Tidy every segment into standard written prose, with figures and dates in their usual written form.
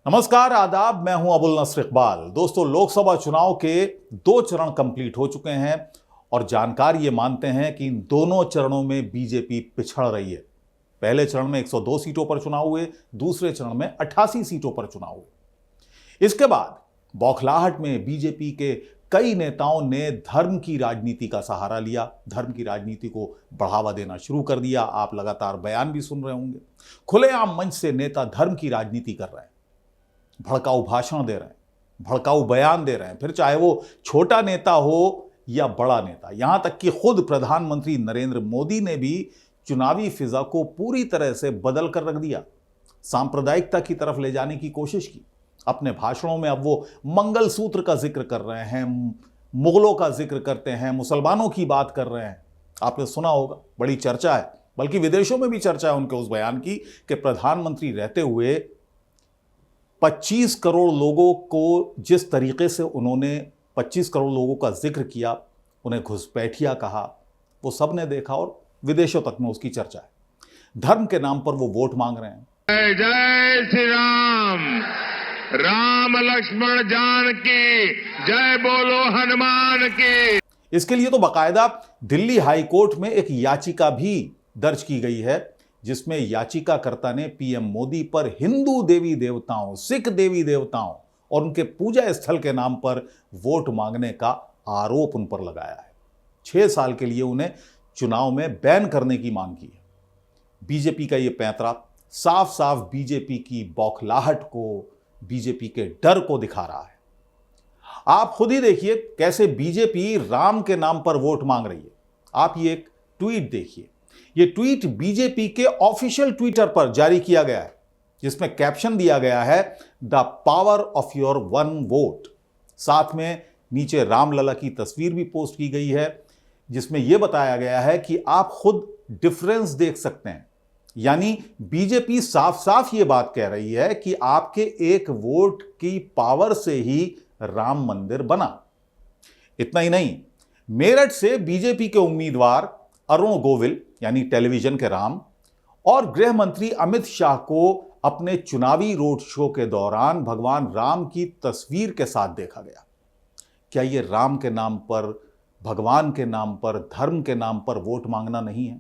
नमस्कार, आदाब। मैं हूं अबुल नस्र इकबाल। दोस्तों, लोकसभा चुनाव के 2 चरण कंप्लीट हो चुके हैं और जानकार ये मानते हैं कि इन दोनों चरणों में बीजेपी पिछड़ रही है। पहले चरण में 102 सीटों पर चुनाव हुए, दूसरे चरण में 88 सीटों पर चुनाव हुए। इसके बाद बौखलाहट में बीजेपी के कई नेताओं ने धर्म की राजनीति का सहारा लिया, धर्म की राजनीति को बढ़ावा देना शुरू कर दिया। आप लगातार बयान भी सुन रहे होंगे। खुलेआम मंच से नेता धर्म की राजनीति कर रहे हैं, भड़काऊ भाषण दे रहे हैं, भड़काऊ बयान दे रहे हैं, फिर चाहे वो छोटा नेता हो या बड़ा नेता। यहां तक कि खुद प्रधानमंत्री नरेंद्र मोदी ने भी चुनावी फिजा को पूरी तरह से बदल कर रख दिया, सांप्रदायिकता की तरफ ले जाने की कोशिश की। अपने भाषणों में अब वो मंगलसूत्र का जिक्र कर रहे हैं, मुगलों का जिक्र करते हैं, मुसलमानों की बात कर रहे हैं। आपने सुना होगा, बड़ी चर्चा है, बल्कि विदेशों में भी चर्चा है उनके उस बयान की कि प्रधानमंत्री रहते हुए 25 करोड़ लोगों को जिस तरीके से उन्होंने 25 करोड़ लोगों का जिक्र किया, उन्हें घुसपैठिया कहा, वो सब ने देखा और विदेशों तक में उसकी चर्चा है। धर्म के नाम पर वो वोट मांग रहे हैं। जय जय श्री राम, राम लक्ष्मण जानकी, जय बोलो हनुमान की। इसके लिए तो बाकायदा दिल्ली हाई कोर्ट में एक याचिका भी दर्ज की गई है, जिसमें याचिकाकर्ता ने पीएम मोदी पर हिंदू देवी देवताओं, सिख देवी देवताओं और उनके पूजा स्थल के नाम पर वोट मांगने का आरोप उन पर लगाया है। 6 साल के लिए उन्हें चुनाव में बैन करने की मांग की है। बीजेपी का यह पैंतरा साफ साफ बीजेपी की बौखलाहट को, बीजेपी के डर को दिखा रहा है। आप खुद ही देखिए कैसे बीजेपी राम के नाम पर वोट मांग रही है। आप ये एक ट्वीट देखिए। ये ट्वीट बीजेपी के ऑफिशियल ट्विटर पर जारी किया गया है, जिसमें कैप्शन दिया गया है, the power of your one vote. साथ में नीचे रामलला की तस्वीर भी पोस्ट की गई है, जिसमें यह बताया गया है कि आप खुद डिफरेंस देख सकते हैं। यानी बीजेपी साफ साफ यह बात कह रही है कि आपके एक वोट की पावर से ही राम मंदिर बना। इतना ही नहीं, मेरठ से बीजेपी के उम्मीदवार अरुण गोविल यानी टेलीविजन के राम और गृह मंत्री अमित शाह को अपने चुनावी रोड शो के दौरान भगवान राम की तस्वीर के साथ देखा गया। क्या यह राम के नाम पर, भगवान के नाम पर, धर्म के नाम पर वोट मांगना नहीं है?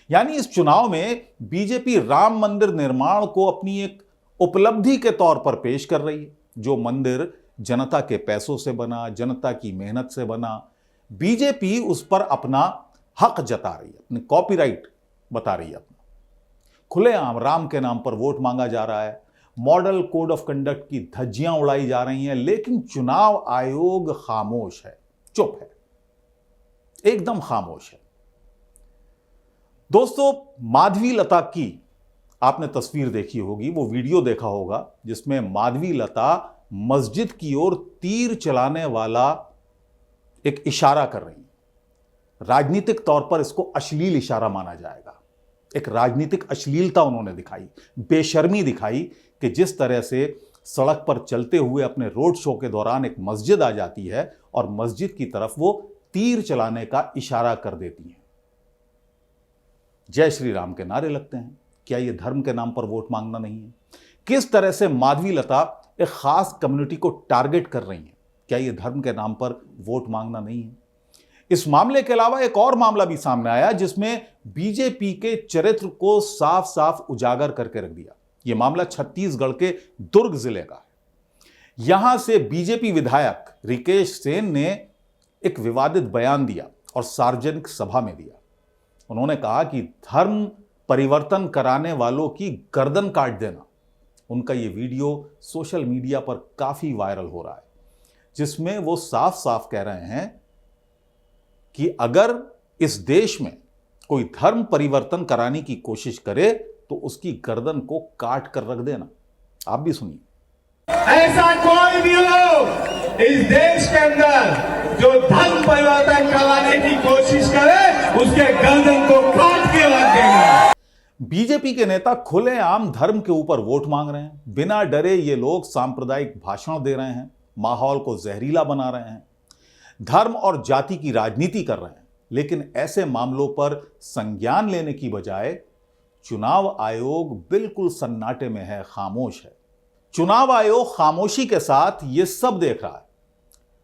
यानी इस चुनाव में बीजेपी राम मंदिर निर्माण को अपनी एक उपलब्धि के तौर पर पेश कर रही है। जो मंदिर जनता के पैसों से बना, जनता की मेहनत से बना, बीजेपी उस पर अपना हक जता रही है, अपनी कॉपीराइट बता रही है अपना। खुलेआम राम के नाम पर वोट मांगा जा रहा है, मॉडल कोड ऑफ कंडक्ट की धज्जियां उड़ाई जा रही हैं, लेकिन चुनाव आयोग खामोश है, चुप है, एकदम खामोश है। दोस्तों, माधवी लता की आपने तस्वीर देखी होगी, वो वीडियो देखा होगा, जिसमें माधवी लता मस्जिद की ओर तीर चलाने वाला एक इशारा कर रही है। राजनीतिक तौर पर इसको अश्लील इशारा माना जाएगा। एक राजनीतिक अश्लीलता उन्होंने दिखाई, बेशर्मी दिखाई कि जिस तरह से सड़क पर चलते हुए अपने रोड शो के दौरान एक मस्जिद आ जाती है और मस्जिद की तरफ वो तीर चलाने का इशारा कर देती हैं, जय श्री राम के नारे लगते हैं। क्या यह धर्म के नाम पर वोट मांगना नहीं है? किस तरह से माधवी लता एक खास कम्युनिटी को टारगेट कर रही है? क्या यह धर्म के नाम पर वोट मांगना नहीं है? इस मामले के अलावा एक और मामला भी सामने आया, जिसमें बीजेपी के चरित्र को साफ साफ उजागर करके रख दिया। यह मामला छत्तीसगढ़ के दुर्ग जिले का है। यहां से बीजेपी विधायक रिकेश सेन ने एक विवादित बयान दिया और सार्वजनिक सभा में दिया। उन्होंने कहा कि धर्म परिवर्तन कराने वालों की गर्दन काट देना। उनका यह वीडियो सोशल मीडिया पर काफी वायरल हो रहा है, जिसमें वो साफ साफ कह रहे हैं कि अगर इस देश में कोई धर्म परिवर्तन कराने की कोशिश करे तो उसकी गर्दन को काट कर रख देना। आप भी सुनिए। ऐसा कोई भी हो इस देश के अंदर जो धर्म परिवर्तन कराने की कोशिश करे, उसके गर्दन को काट के रख देगा। बीजेपी के नेता खुलेआम धर्म के ऊपर वोट मांग रहे हैं। बिना डरे ये लोग सांप्रदायिक भाषण दे रहे हैं, माहौल को जहरीला बना रहे हैं, धर्म और जाति की राजनीति कर रहे हैं। लेकिन ऐसे मामलों पर संज्ञान लेने की बजाय चुनाव आयोग बिल्कुल सन्नाटे में है, खामोश है। चुनाव आयोग खामोशी के साथ यह सब देख रहा है।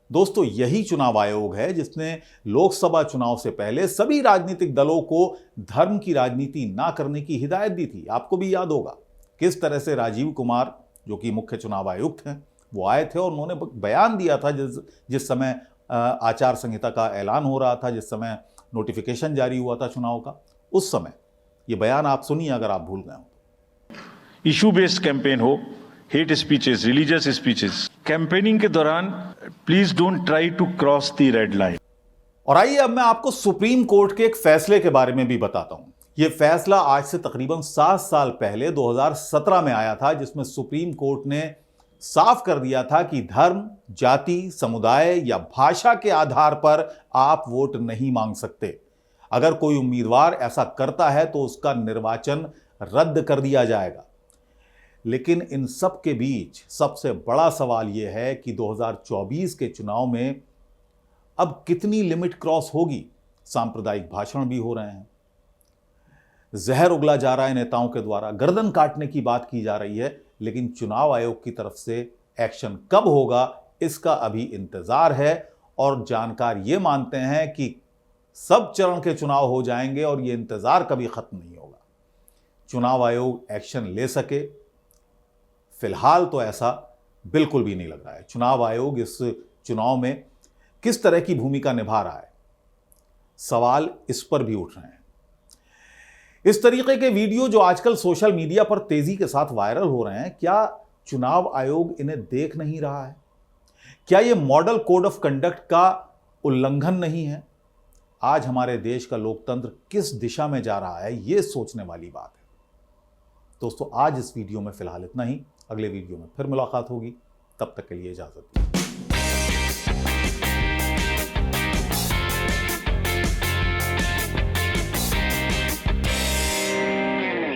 दोस्तों, यही चुनाव आयोग है जिसने लोकसभा चुनाव से पहले सभी राजनीतिक दलों को धर्म की राजनीति ना करने की हिदायत दी थी। आपको भी याद होगा किस तरह से राजीव कुमार, जो कि मुख्य चुनाव आयुक्त हैं, वो आए थे और उन्होंने बयान दिया था जिस समय आचार संहिता का ऐलान हो रहा था, जिस समय नोटिफिकेशन जारी हुआ था चुनाव का, उस समय ये बयान आप सुनिए अगर आप भूल गए हो। इशू बेस्ड कैंपेन हो, hate speeches, religious speeches, campaigning के दौरान please don't try to cross the red line. और आइए अब मैं आपको सुप्रीम कोर्ट के एक फैसले के बारे में भी बताता हूं। यह फैसला आज से तकरीबन 7 साल पहले 2017 में आया था, जिसमें सुप्रीम कोर्ट ने साफ कर दिया था कि धर्म, जाति, समुदाय या भाषा के आधार पर आप वोट नहीं मांग सकते। अगर कोई उम्मीदवार ऐसा करता है तो उसका निर्वाचन रद्द कर दिया जाएगा। लेकिन इन सब के बीच सबसे बड़ा सवाल यह है कि 2024 के चुनाव में अब कितनी लिमिट क्रॉस होगी। सांप्रदायिक भाषण भी हो रहे हैं, जहर उगला जा रहा है नेताओं के द्वारा, गर्दन काटने की बात की जा रही है, लेकिन चुनाव आयोग की तरफ से एक्शन कब होगा इसका अभी इंतजार है। और जानकार ये मानते हैं कि सब चरण के चुनाव हो जाएंगे और ये इंतजार कभी खत्म नहीं होगा। चुनाव आयोग एक्शन ले सके, फिलहाल तो ऐसा बिल्कुल भी नहीं लग रहा है। चुनाव आयोग इस चुनाव में किस तरह की भूमिका निभा रहा है, सवाल इस पर भी उठ रहे हैं। इस तरीके के वीडियो जो आजकल सोशल मीडिया पर तेजी के साथ वायरल हो रहे हैं, क्या चुनाव आयोग इन्हें देख नहीं रहा है? क्या यह मॉडल कोड ऑफ कंडक्ट का उल्लंघन नहीं है? आज हमारे देश का लोकतंत्र किस दिशा में जा रहा है, यह सोचने वाली बात है। दोस्तों, आज इस वीडियो में फिलहाल इतना ही। अगले वीडियो में फिर मुलाकात होगी, तब तक के लिए इजाजत दीजिए।